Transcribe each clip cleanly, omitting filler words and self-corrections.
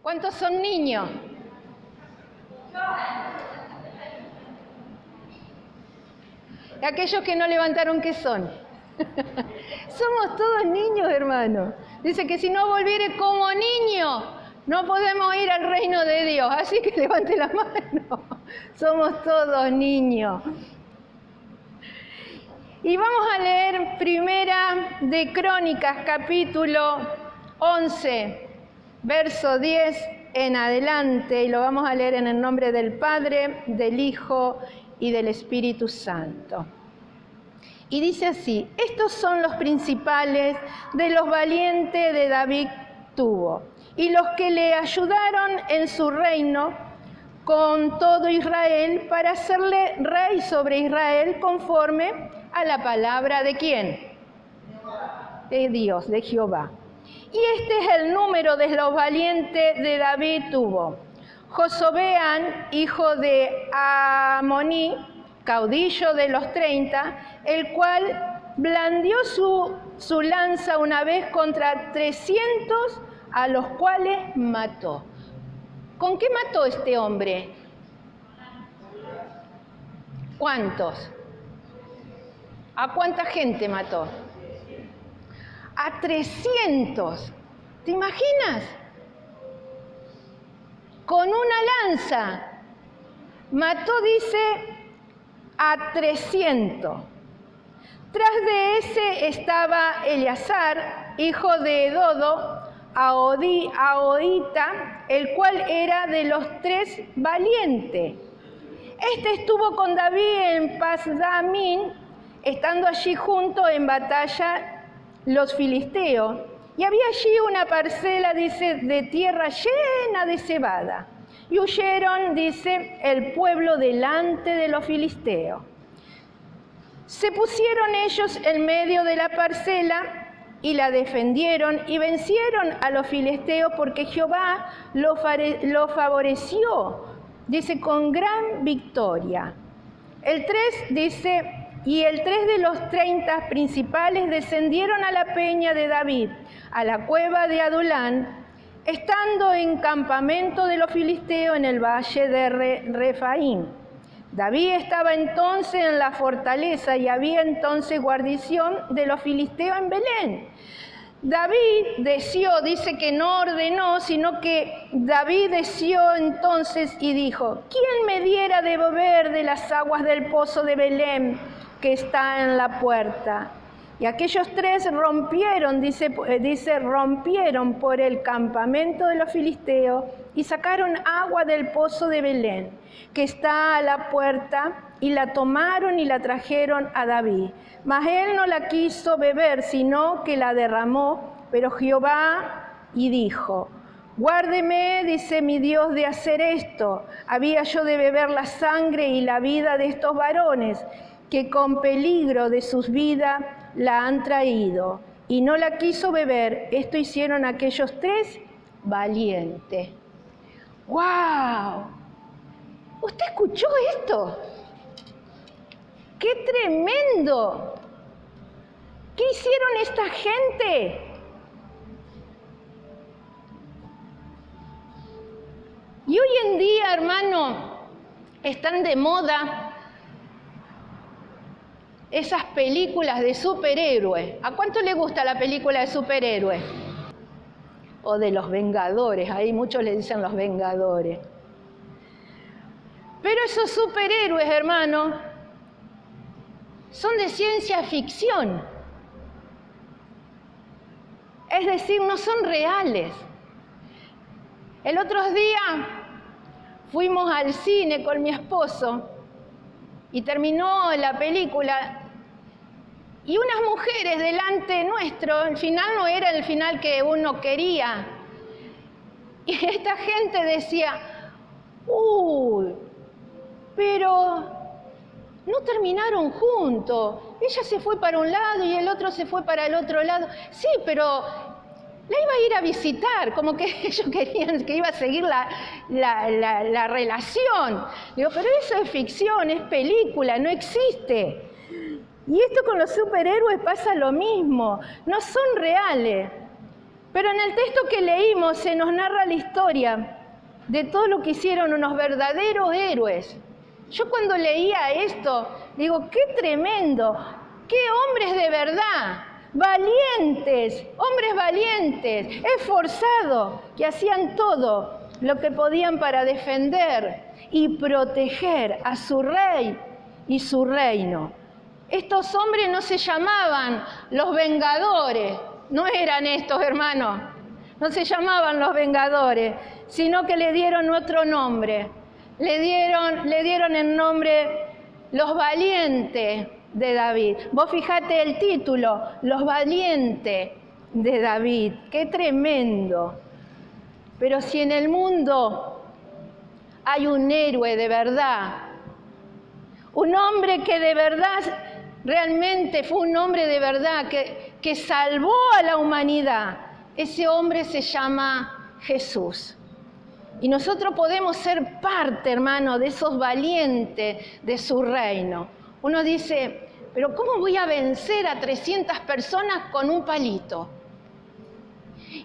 ¿Cuántos son niños? Aquellos que no levantaron, ¿qué son? Somos todos niños, hermano. Dice que si no volviere como niño, no podemos ir al reino de Dios. Así que levante la mano. Somos todos niños. Y vamos a leer Primera de Crónicas, capítulo 11, verso 10 en adelante. Y lo vamos a leer en el nombre del Padre, del Hijo y del Espíritu Santo. Y dice así: estos son los principales de los valientes de David tuvo, y los que le ayudaron en su reino con todo Israel, para hacerle rey sobre Israel conforme a la palabra ¿de quién? De Dios, de Jehová. Y este es el número de los valientes de David tuvo: Josobeán, hijo de Amoní, caudillo de los 30, el cual blandió su lanza una vez contra 300, a los cuales mató. ¿Con qué mató este hombre? ¿Cuántos? ¿A cuánta gente mató? A 300. ¿Te imaginas? Con una lanza mató, dice, a 300. Tras de ese estaba Eleazar, hijo de Dodo, Ahoita, el cual era de los 3 valientes. Este estuvo con David en Pasdamín, estando allí junto en batalla los filisteos. Y había allí una parcela, dice, de tierra llena de cebada. Y huyeron, dice, el pueblo delante de los filisteos. Se pusieron ellos en medio de la parcela y la defendieron y vencieron a los filisteos, porque Jehová lo favoreció, dice, con gran victoria. El 3 dice: y el 3 de los 30 principales descendieron a la peña de David, a la cueva de Adulán, estando en campamento de los filisteos en el valle de Refaín. David estaba entonces en la fortaleza y había entonces guarnición de los filisteos en Belén. David deseó, dice que no ordenó, sino que David deseó entonces y dijo: ¿quién me diera de beber de las aguas del pozo de Belén que está en la puerta? Y aquellos 3 rompieron, rompieron por el campamento de los filisteos y sacaron agua del pozo de Belén, que está a la puerta, y la tomaron y la trajeron a David. Mas él no la quiso beber, sino que la derramó. Pero Jehová y dijo: guárdeme, dice mi Dios, de hacer esto. Había yo de beber la sangre y la vida de estos varones, que con peligro de sus vidas la han traído. Y no la quiso beber. Esto hicieron aquellos 3 valientes. ¡Wow! ¿Usted escuchó esto? ¡Qué tremendo! ¿Qué hicieron esta gente? Y hoy en día, hermano, están de moda esas películas de superhéroes. ¿A cuánto le gusta la película de superhéroes? O de los Vengadores, ahí muchos le dicen los Vengadores. Pero esos superhéroes, hermano, son de ciencia ficción. Es decir, no son reales. El otro día fuimos al cine con mi esposo y terminó la película y unas mujeres delante nuestro, el final no era el final que uno quería. Y esta gente decía: uy, pero no terminaron juntos. Ella se fue para un lado y el otro se fue para el otro lado. Sí, pero la iba a ir a visitar, como que ellos querían que iba a seguir la relación. Digo, pero eso es ficción, es película, no existe. Y esto con los superhéroes pasa lo mismo, no son reales. Pero en el texto que leímos se nos narra la historia de todo lo que hicieron unos verdaderos héroes. Yo cuando leía esto, digo, qué tremendo, qué hombres de verdad, valientes, hombres valientes, esforzados, que hacían todo lo que podían para defender y proteger a su rey y su reino. Estos hombres no se llamaban los vengadores, no eran estos, hermanos, no se llamaban los vengadores, sino que le dieron otro nombre, le dieron el nombre los valientes de David. Vos fijate el título, los valientes de David, qué tremendo. Pero si en el mundo hay un héroe de verdad, un hombre que de verdad, realmente fue un hombre de verdad, que salvó a la humanidad, ese hombre se llama Jesús. Y nosotros podemos ser parte, hermano, de esos valientes de su reino. Uno dice, pero ¿cómo voy a vencer a 300 personas con un palito?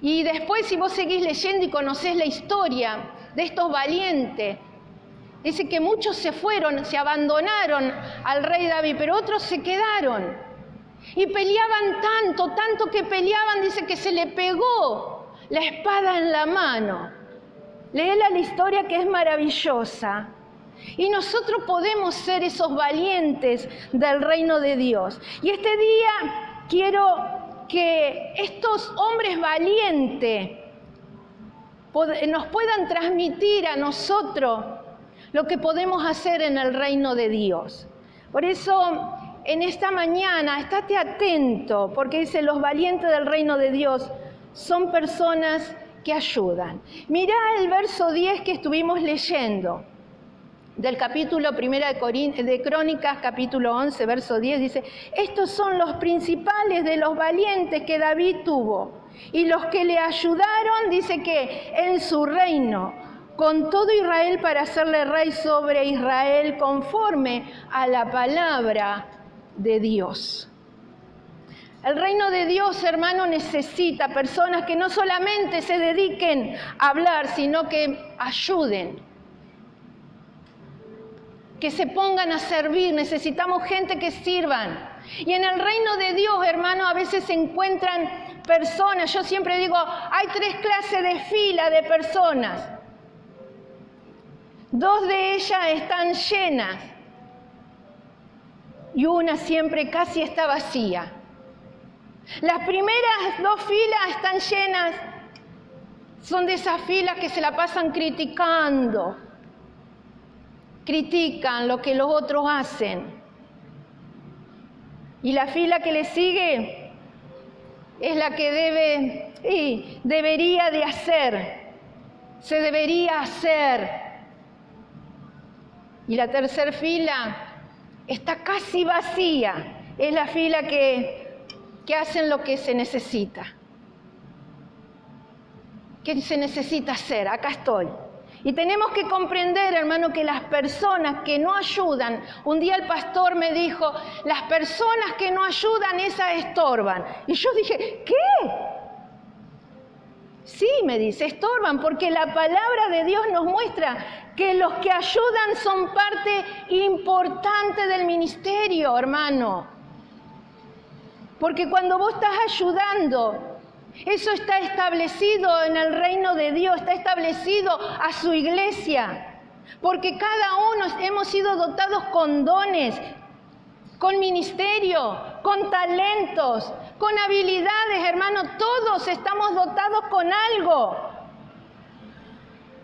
Y después, si vos seguís leyendo y conocés la historia de estos valientes, dice que muchos se fueron, se abandonaron al rey David, pero otros se quedaron. Y peleaban tanto que peleaban, dice que se le pegó la espada en la mano. Léela la historia, que es maravillosa. Y nosotros podemos ser esos valientes del reino de Dios. Y este día quiero que estos hombres valientes nos puedan transmitir a nosotros lo que podemos hacer en el reino de Dios. Por eso, en esta mañana, estate atento, porque dice, los valientes del reino de Dios son personas que ayudan. Mirá el verso 10 que estuvimos leyendo, del capítulo 1 de Crónicas, capítulo 11, verso 10, dice, estos son los principales de los valientes que David tuvo, y los que le ayudaron, dice que en su reino, con todo Israel para hacerle rey sobre Israel conforme a la palabra de Dios. El reino de Dios, hermano, necesita personas que no solamente se dediquen a hablar, sino que ayuden, que se pongan a servir. Necesitamos gente que sirvan. Y en el reino de Dios, hermano, a veces se encuentran personas. Yo siempre digo, hay 3 clases de fila de personas. 2 de ellas están llenas y una siempre casi está vacía. Las primeras 2 filas están llenas, son de esas filas que se la pasan criticando, critican lo que los otros hacen. Y la fila que le sigue es la que debería de hacer, se debería hacer. Y la tercera fila está casi vacía, es la fila que hacen lo que se necesita. ¿Qué se necesita hacer? Acá estoy. Y tenemos que comprender, hermano, que las personas que no ayudan, un día el pastor me dijo, las personas que no ayudan, esas estorban. Y yo dije, ¿qué? Sí, me dice, estorban, porque la palabra de Dios nos muestra que los que ayudan son parte importante del ministerio, hermano. Porque cuando vos estás ayudando, eso está establecido en el reino de Dios, está establecido a su iglesia. Porque cada uno hemos sido dotados con dones, con ministerio, con talentos, con habilidades, hermano. Todos estamos dotados con algo.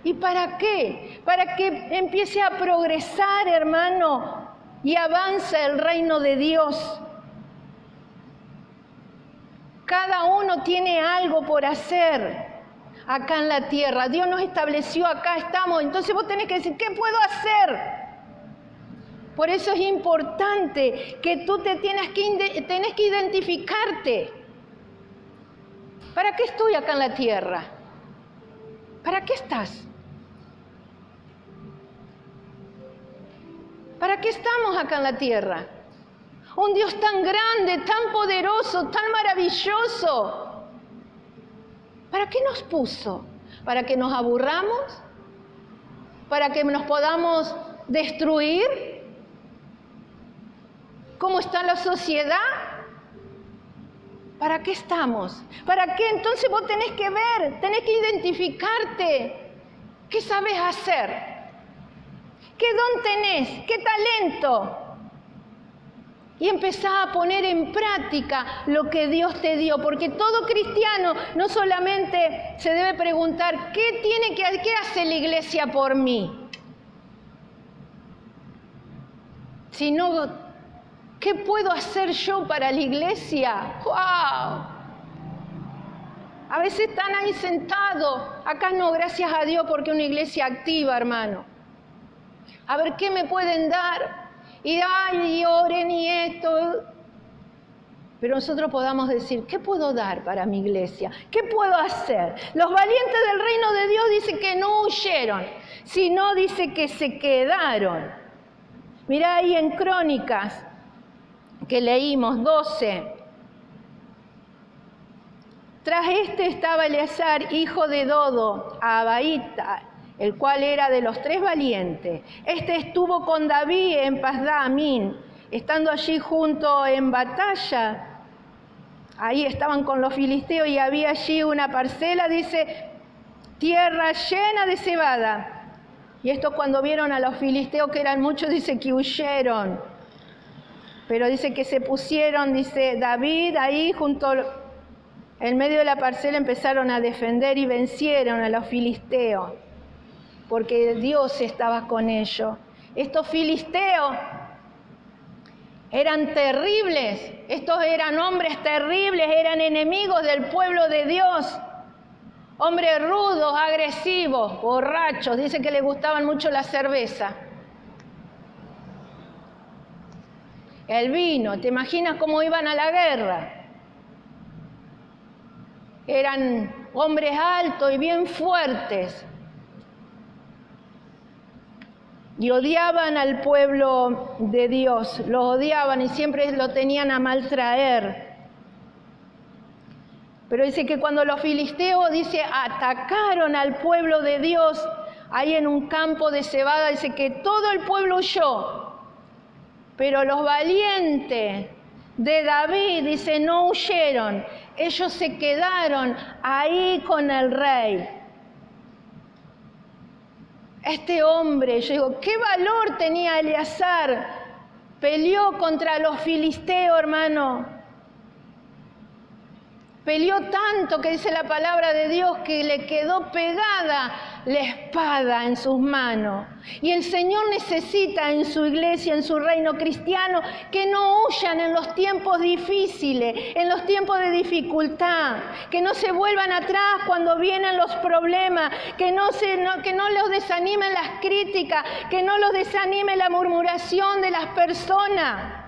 ¿Y para qué? Para que empiece a progresar, hermano, y avance el reino de Dios. Cada uno tiene algo por hacer acá en la tierra. Dios nos estableció, acá estamos. Entonces vos tenés que decir, ¿qué puedo hacer? Por eso es importante que tú tenés que identificarte. ¿Para qué estoy acá en la tierra? ¿Para qué estás? ¿Para qué estamos acá en la tierra? Un Dios tan grande, tan poderoso, tan maravilloso. ¿Para qué nos puso? ¿Para que nos aburramos? ¿Para que nos podamos destruir? ¿Cómo está la sociedad? ¿Para qué estamos? ¿Para qué? Entonces vos tenés que ver, tenés que identificarte. ¿Qué sabes hacer? ¿Qué don tenés? ¿Qué talento? Y empezá a poner en práctica lo que Dios te dio, porque todo cristiano no solamente se debe preguntar ¿qué hace la iglesia por mí? Sino ¿qué puedo hacer yo para la iglesia? ¡Wow! A veces están ahí sentados. Acá no, gracias a Dios, porque es una iglesia activa, hermano. A ver, ¿qué me pueden dar? Y oren y esto. Pero nosotros podamos decir, ¿qué puedo dar para mi iglesia? ¿Qué puedo hacer? Los valientes del reino de Dios dicen que no huyeron, sino dice que se quedaron. Mirá ahí en Crónicas, que leímos 12. Tras este estaba Eleazar, hijo de Dodo, Abaita, el cual era de los 3 valientes. Este estuvo con David en Pas-damín, estando allí junto en batalla. Ahí estaban con los filisteos y había allí una parcela, dice, tierra llena de cebada. Y esto cuando vieron a los filisteos, que eran muchos, dice que huyeron. Pero dice que se pusieron, dice David, ahí junto, en medio de la parcela empezaron a defender y vencieron a los filisteos, porque Dios estaba con ellos. Estos filisteos eran terribles, estos eran hombres terribles, eran enemigos del pueblo de Dios, hombres rudos, agresivos, borrachos, dice que les gustaban mucho la cerveza. El vino, ¿te imaginas cómo iban a la guerra? Eran hombres altos y bien fuertes. Y odiaban al pueblo de Dios, lo odiaban y siempre lo tenían a maltraer. Pero dice que cuando los filisteos, dice, atacaron al pueblo de Dios, ahí en un campo de cebada, dice que todo el pueblo huyó. Pero los valientes de David, dice, no huyeron. Ellos se quedaron ahí con el rey. Este hombre, yo digo, ¿qué valor tenía Eleazar? Peleó contra los filisteos, hermano. Peleó tanto que dice la palabra de Dios que le quedó pegada la espada en sus manos. Y el Señor necesita en su iglesia, en su reino cristiano, que no huyan en los tiempos difíciles, en los tiempos de dificultad, que no se vuelvan atrás cuando vienen los problemas, que no los desanimen las críticas, que no los desanime la murmuración de las personas.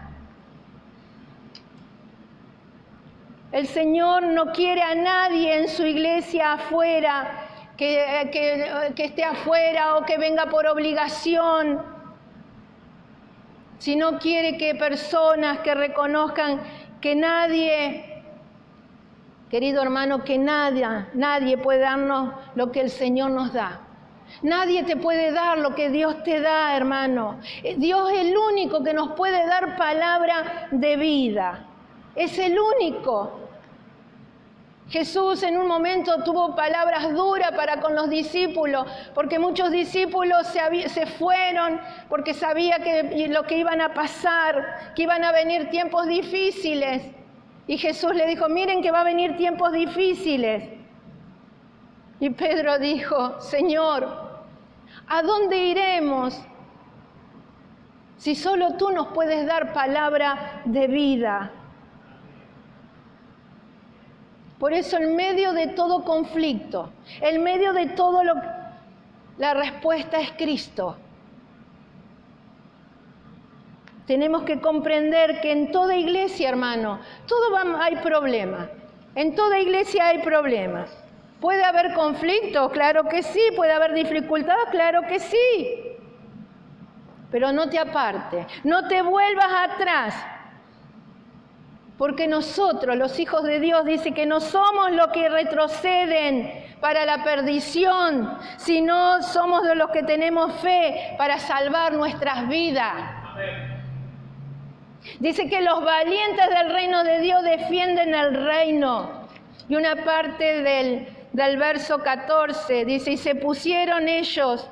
El Señor no quiere a nadie en su iglesia afuera, que esté afuera o que venga por obligación, sino quiere que personas que reconozcan que nadie, querido hermano, que nadie puede darnos lo que el Señor nos da. Nadie te puede dar lo que Dios te da, hermano. Dios es el único que nos puede dar palabra de vida. Es el único. Jesús en un momento tuvo palabras duras para con los discípulos, porque muchos discípulos se fueron porque sabía que lo que iban a pasar, que iban a venir tiempos difíciles. Y Jesús le dijo, miren que va a venir tiempos difíciles. Y Pedro dijo, Señor, ¿a dónde iremos si solo tú nos puedes dar palabra de vida? Por eso en medio de todo conflicto, en medio de todo la respuesta es Cristo. Tenemos que comprender que en toda iglesia, hermano, hay problemas. En toda iglesia hay problemas. ¿Puede haber conflictos? Claro que sí. ¿Puede haber dificultades? Claro que sí. Pero no te apartes, no te vuelvas atrás. Porque nosotros, los hijos de Dios, dice que no somos los que retroceden para la perdición, sino somos de los que tenemos fe para salvar nuestras vidas. Dice que los valientes del reino de Dios defienden el reino. Y una parte del verso 14 dice, y se pusieron ellos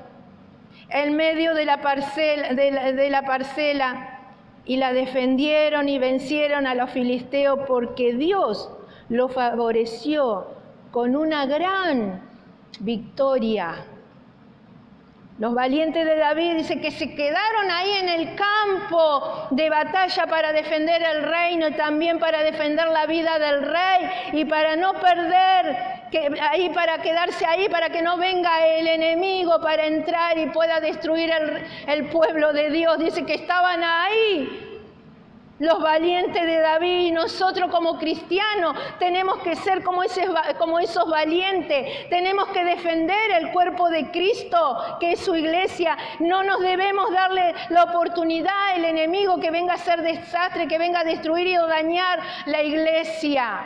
en medio de la parcela, y la defendieron y vencieron a los filisteos porque Dios los favoreció con una gran victoria. Los valientes de David dice que se quedaron ahí en el campo de batalla para defender el reino y también para defender la vida del rey y para no perder, para quedarse ahí, para que no venga el enemigo para entrar y pueda destruir el pueblo de Dios. Dice que estaban ahí los valientes de David, y nosotros como cristianos tenemos que ser como esos valientes, tenemos que defender el cuerpo de Cristo, que es su iglesia. No nos debemos darle la oportunidad al enemigo que venga a hacer desastre, que venga a destruir y dañar la iglesia.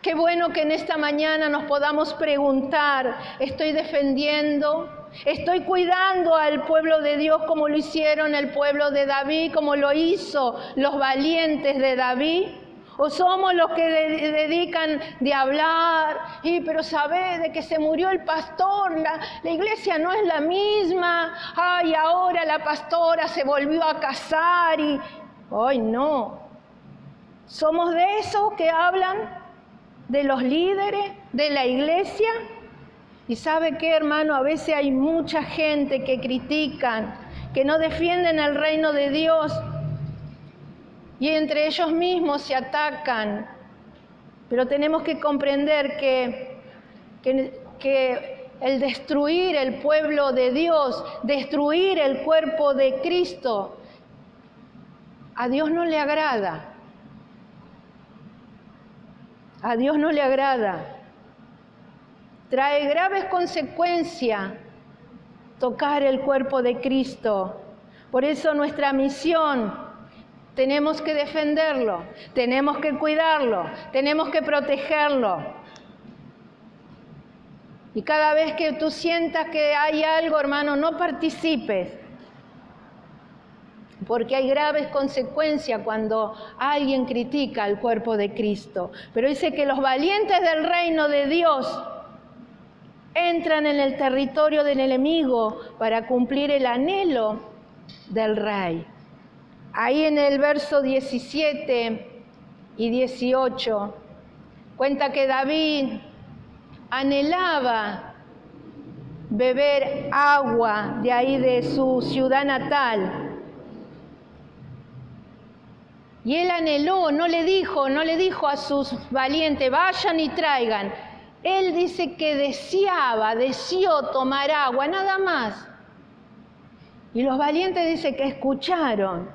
Qué bueno que en esta mañana nos podamos preguntar, ¿estoy defendiendo? ¿Estoy cuidando al pueblo de Dios como lo hicieron el pueblo de David, como lo hizo los valientes de David? ¿O somos los que dedican de hablar? Pero sabés de que se murió el pastor, la iglesia no es la misma. Ay, ahora la pastora se volvió a casar y... Ay, no. ¿Somos de esos que hablan de los líderes de la iglesia? Y ¿sabe qué, hermano? A veces hay mucha gente que critican, que no defienden el reino de Dios y entre ellos mismos se atacan. Pero tenemos que comprender que el destruir el pueblo de Dios, destruir el cuerpo de Cristo, a Dios no le agrada. A Dios no le agrada. Trae graves consecuencias tocar el cuerpo de Cristo. Por eso nuestra misión, tenemos que defenderlo, tenemos que cuidarlo, tenemos que protegerlo. Y cada vez que tú sientas que hay algo, hermano, no participes. Porque hay graves consecuencias cuando alguien critica al cuerpo de Cristo. Pero dice que los valientes del reino de Dios entran en el territorio del enemigo para cumplir el anhelo del rey. Ahí en el verso 17 y 18 cuenta que David anhelaba beber agua de ahí de su ciudad natal. Y él anheló, no le dijo a sus valientes, vayan y traigan. Él dice que deseó tomar agua, nada más. Y los valientes dicen que escucharon.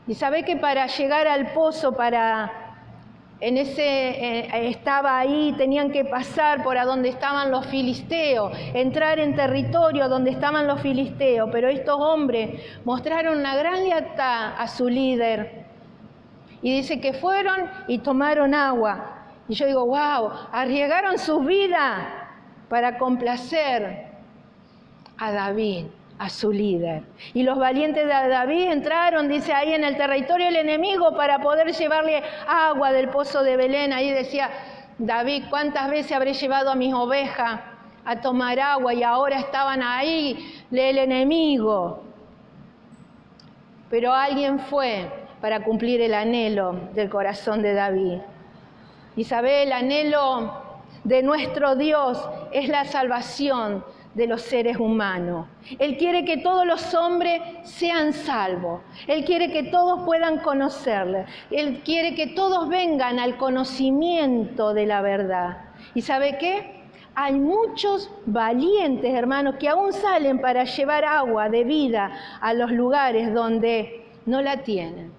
Y sabe que para llegar al pozo, estaba ahí, tenían que pasar por a donde estaban los filisteos, entrar en territorio donde estaban los filisteos. Pero estos hombres mostraron una gran lealtad a su líder. Y dice que fueron y tomaron agua. Y yo digo, wow, arriesgaron sus vidas para complacer a David, a su líder. Y los valientes de David entraron, dice, ahí en el territorio del enemigo para poder llevarle agua del pozo de Belén. Ahí decía David, ¿cuántas veces habré llevado a mis ovejas a tomar agua? Y ahora estaban ahí el enemigo. Pero alguien fue para cumplir el anhelo del corazón de David. Y sabe, el anhelo de nuestro Dios es la salvación de los seres humanos. Él quiere que todos los hombres sean salvos. Él quiere que todos puedan conocerle. Él quiere que todos vengan al conocimiento de la verdad. ¿Y sabe qué? Hay muchos valientes, hermanos, que aún salen para llevar agua de vida a los lugares donde no la tienen.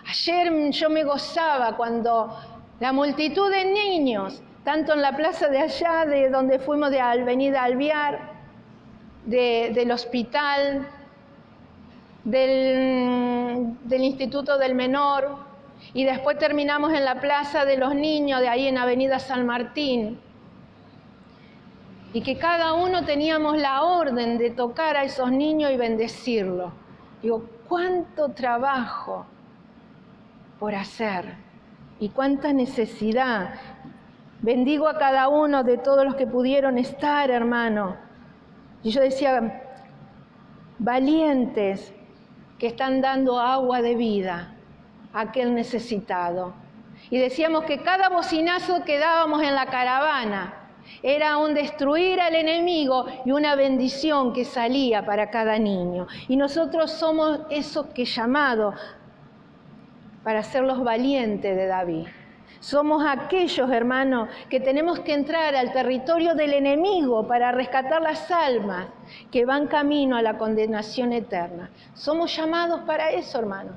Ayer yo me gozaba cuando la multitud de niños, tanto en la plaza de allá, de donde fuimos de Avenida Alvear, del hospital, del Instituto del Menor, y después terminamos en la Plaza de los Niños, de ahí en Avenida San Martín, y que cada uno teníamos la orden de tocar a esos niños y bendecirlos. Digo, cuánto trabajo por hacer y cuánta necesidad. Bendigo a cada uno de todos los que pudieron estar, hermano. Y yo decía, valientes que están dando agua de vida a aquel necesitado. Y decíamos que cada bocinazo que dábamos en la caravana era un destruir al enemigo y una bendición que salía para cada niño. Y nosotros somos esos que llamados para ser los valientes de David. Somos aquellos, hermanos, que tenemos que entrar al territorio del enemigo para rescatar las almas que van camino a la condenación eterna. Somos llamados para eso, hermanos.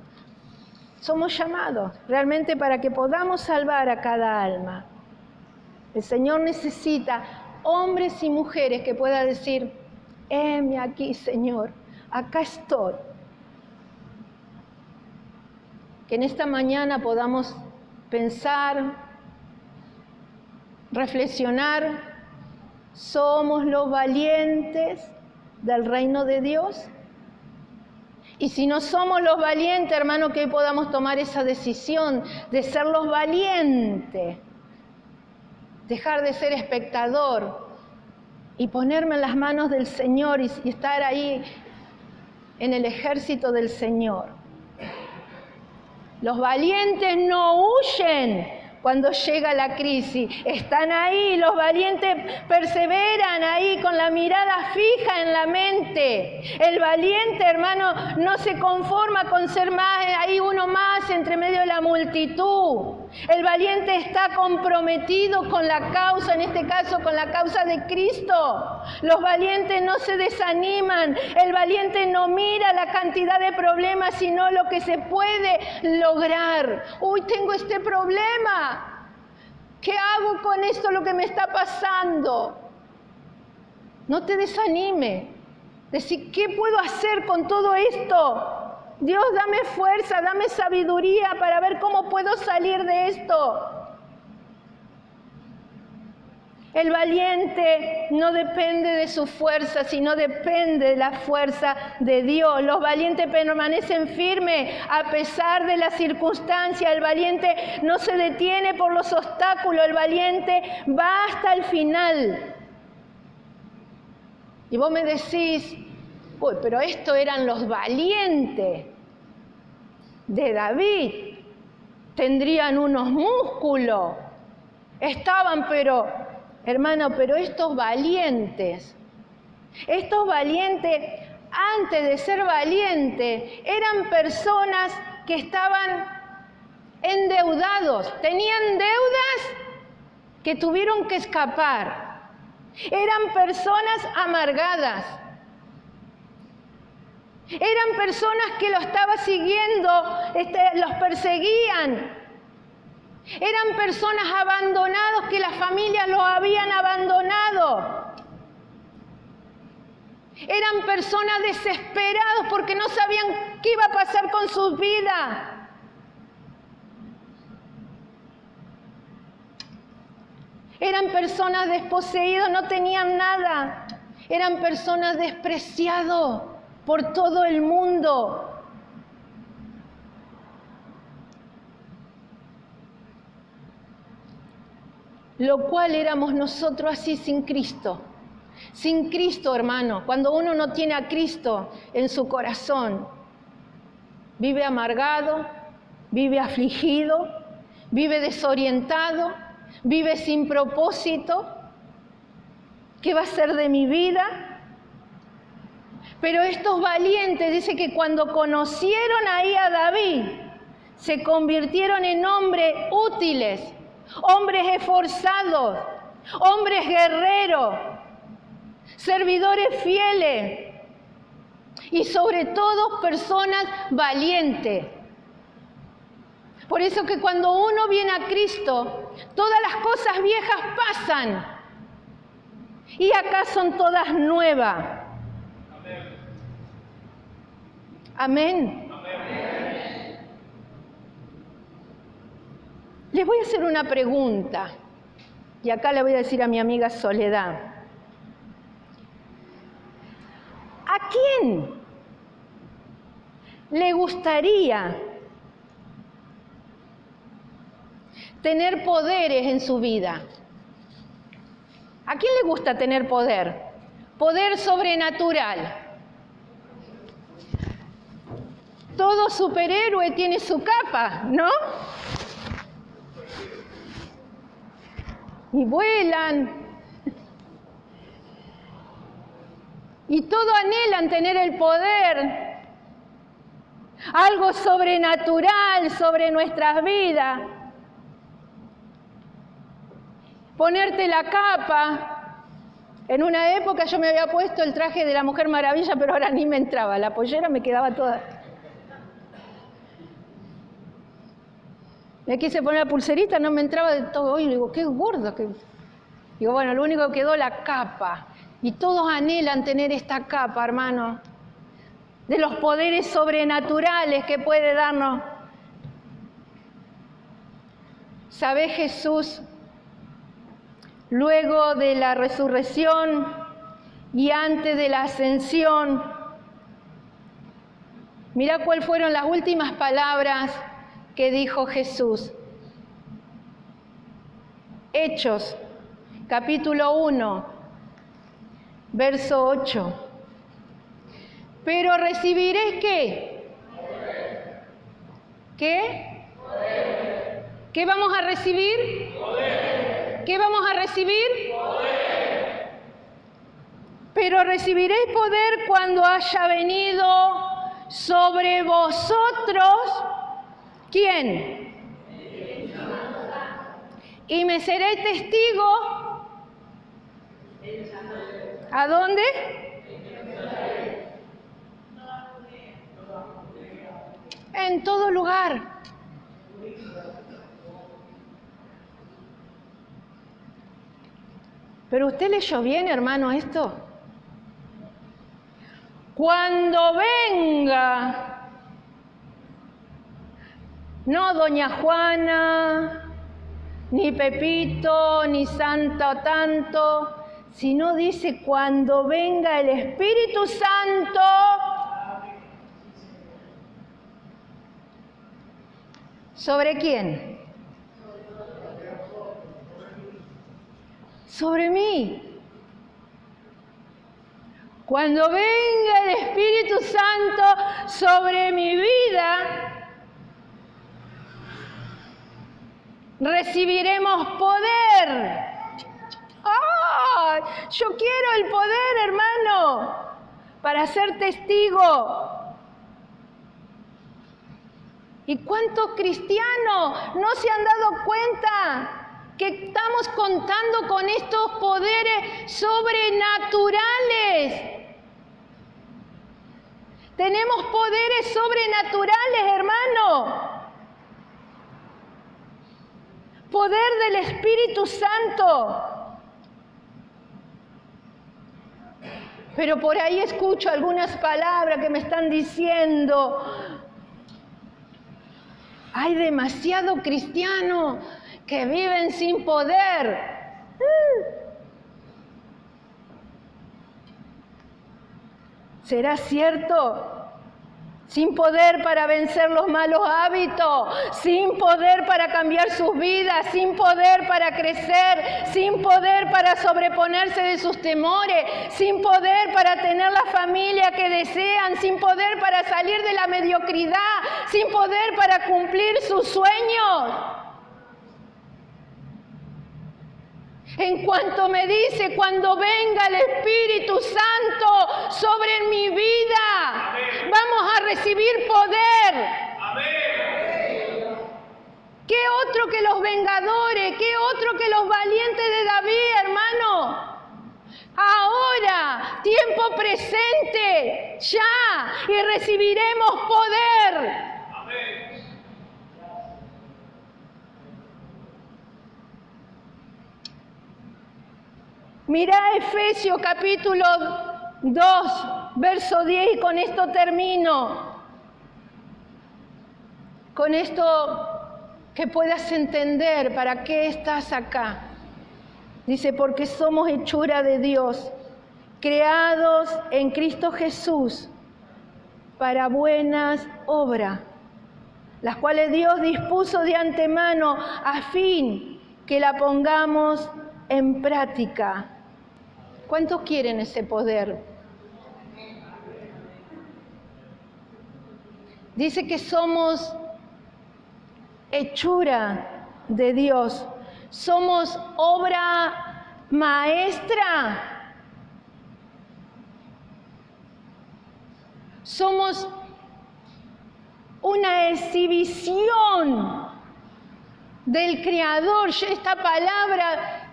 Somos llamados realmente para que podamos salvar a cada alma. El Señor necesita hombres y mujeres que puedan decir, heme aquí, Señor, acá estoy. Que en esta mañana podamos pensar, reflexionar, ¿somos los valientes del reino de Dios? Y si no somos los valientes, hermano, que hoy podamos tomar esa decisión de ser los valientes, dejar de ser espectador y ponerme en las manos del Señor y estar ahí en el ejército del Señor. Los valientes no huyen cuando llega la crisis. Están ahí, los valientes perseveran ahí con la mirada fija en la mente. El valiente, hermano, no se conforma con ser más, ahí uno más entre medio de la multitud. El valiente está comprometido con la causa, en este caso con la causa de Cristo. Los valientes no se desaniman. El valiente no mira la cantidad de problemas, sino lo que se puede lograr. Uy, tengo este problema. ¿Qué hago con esto, lo que me está pasando? No te desanime. Decir, ¿qué puedo hacer con todo esto? Dios, dame fuerza, dame sabiduría para ver cómo puedo salir de esto. El valiente no depende de su fuerza, sino depende de la fuerza de Dios. Los valientes permanecen firmes a pesar de las circunstancias. El valiente no se detiene por los obstáculos. El valiente va hasta el final. Y vos me decís, uy, pero estos eran los valientes de David. Tendrían unos músculos. Estaban, pero... Hermano, pero estos valientes, antes de ser valientes, eran personas que estaban endeudados, tenían deudas que tuvieron que escapar. Eran personas amargadas. Eran personas que lo estaban siguiendo, los perseguían. Eran personas abandonadas que las familias los habían abandonado. Eran personas desesperadas porque no sabían qué iba a pasar con sus vidas. Eran personas desposeídas, no tenían nada. Eran personas despreciadas por todo el mundo. Lo cual éramos nosotros así sin Cristo. Sin Cristo, hermano. Cuando uno no tiene a Cristo en su corazón, vive amargado, vive afligido, vive desorientado, vive sin propósito. ¿Qué va a ser de mi vida? Pero estos valientes, dice que cuando conocieron ahí a David, se convirtieron en hombres útiles, hombres esforzados, hombres guerreros, servidores fieles y sobre todo personas valientes. Por eso que cuando uno viene a Cristo, todas las cosas viejas pasan y acá son todas nuevas. Amén. Les voy a hacer una pregunta, y acá le voy a decir a mi amiga Soledad. ¿A quién le gustaría tener poderes en su vida? ¿A quién le gusta tener poder? Poder sobrenatural. Todo superhéroe tiene su capa, ¿no? Y vuelan. Y todos anhelan tener el poder. Algo sobrenatural sobre nuestras vidas. Ponerte la capa. En una época yo me había puesto el traje de la Mujer Maravilla, pero ahora ni me entraba. La pollera me quedaba toda. Me quise poner la pulserita, no me entraba de todo. Hoy digo, qué gordo. Digo, bueno, lo único que quedó la capa. Y todos anhelan tener esta capa, hermano, de los poderes sobrenaturales que puede darnos. ¿Sabe Jesús? Luego de la resurrección y antes de la ascensión, mira cuáles fueron las últimas palabras que dijo Jesús. Hechos, capítulo 1, verso 8. Pero recibiréis ¿qué? ¿Qué? ¿Qué vamos a recibir? ¿Qué vamos a recibir? Poder. Pero recibiréis poder cuando haya venido sobre vosotros, ¿quién? Y me seré testigo. ¿A dónde? En todo lugar. Pero usted leyó bien, hermano, esto. Cuando venga, no doña Juana, ni Pepito, ni Santa tanto, sino dice cuando venga el Espíritu Santo. ¿Sobre quién? Sobre mí. Cuando venga el Espíritu Santo sobre mi vida, recibiremos poder. ¡Ah! Yo quiero el poder, hermano, para ser testigo. ¿Y cuántos cristianos no se han dado cuenta que estamos contando con estos poderes sobrenaturales? Tenemos poderes sobrenaturales, hermano. Poder del Espíritu Santo. Pero por ahí escucho algunas palabras que me están diciendo, hay demasiado cristianos que viven sin poder. ¿Será cierto? Sin poder para vencer los malos hábitos, sin poder para cambiar sus vidas, sin poder para crecer, sin poder para sobreponerse de sus temores, sin poder para tener la familia que desean, sin poder para salir de la mediocridad, sin poder para cumplir sus sueños. En cuanto me dice, cuando venga el Espíritu Santo sobre mi vida, vamos a recibir poder. Amén. ¿Qué otro que los vengadores? ¿Qué otro que los valientes de David, hermano? Ahora, tiempo presente, ya, y recibiremos poder. Amén. Mirá Efesios capítulo 2, verso 10, y con esto termino. con esto que puedas entender para qué estás acá. Dice, porque somos hechura de Dios, creados en Cristo Jesús para buenas obras, las cuales Dios dispuso de antemano a fin que la pongamos en práctica. ¿Cuántos quieren ese poder? Dice que somos hechura de Dios, somos obra maestra, somos una exhibición del Creador. Esta palabra,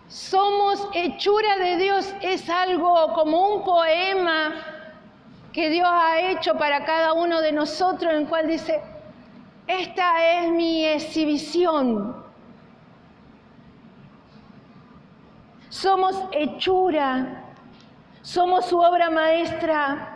somos hechura de Dios, es algo como un poema que Dios ha hecho para cada uno de nosotros, en el cual dice, esta es mi exhibición. Somos hechura, somos su obra maestra.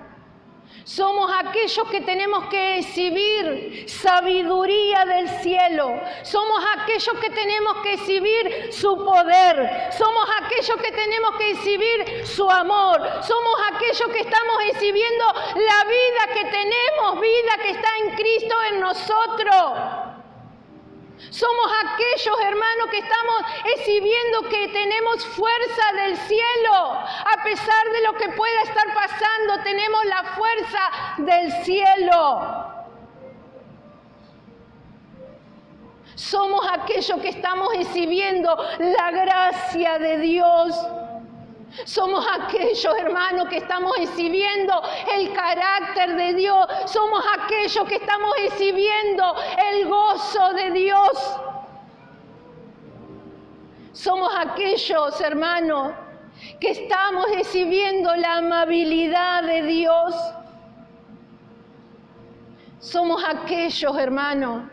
Somos aquellos que tenemos que exhibir sabiduría del cielo. Somos aquellos que tenemos que exhibir su poder. Somos aquellos que tenemos que exhibir su amor. Somos aquellos que estamos exhibiendo la vida que tenemos, vida que está en Cristo en nosotros. Somos aquellos, hermanos, que estamos exhibiendo que tenemos fuerza del cielo. A pesar de lo que pueda estar pasando, tenemos la fuerza del cielo. Somos aquellos que estamos exhibiendo la gracia de Dios. Somos aquellos, hermanos, que estamos exhibiendo el carácter de Dios. Somos aquellos que estamos exhibiendo el gozo de Dios. Somos aquellos, hermanos, que estamos exhibiendo la amabilidad de Dios. Somos aquellos, hermanos,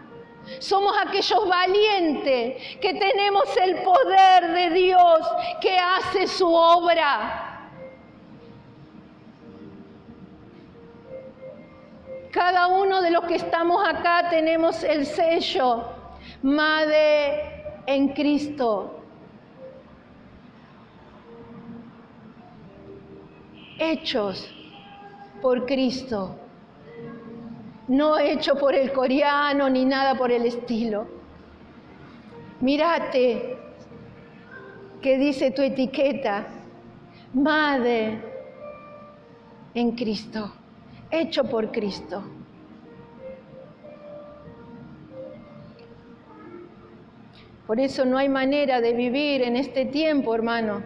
somos aquellos valientes que tenemos el poder de Dios que hace su obra. Cada uno de los que estamos acá tenemos el sello Made en Cristo. Hechos por Cristo. No hecho por el coreano ni nada por el estilo. Mírate que dice tu etiqueta, Made en Cristo, hecho por Cristo. Por eso no hay manera de vivir en este tiempo, hermano,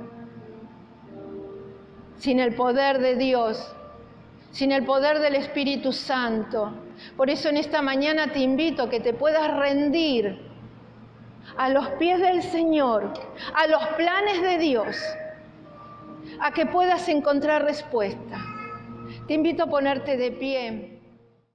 sin el poder de Dios, sin el poder del Espíritu Santo. Por eso en esta mañana te invito a que te puedas rendir a los pies del Señor, a los planes de Dios, a que puedas encontrar respuesta. Te invito a ponerte de pie.